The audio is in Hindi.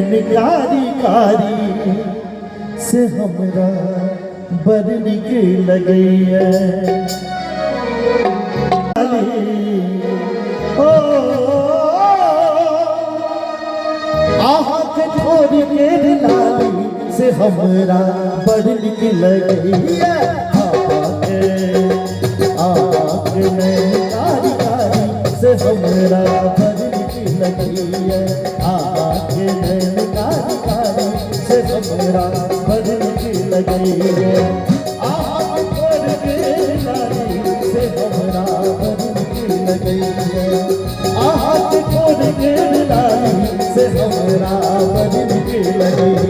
कारी कारी से हमरा बड़ निक लगैया। ओ आहत छोड़ के लाली से हमरा बड़ निक लगैया। आके कारी कारी से हमरा बड़ निक लगैया। आके कारी कारी से हमरा बड़ निक लगैया। आहत छोड़ के लाली से हमरा बड़ निक लगैया। आहत छोड़ के लाली से हमरा बड़ निक लगैया।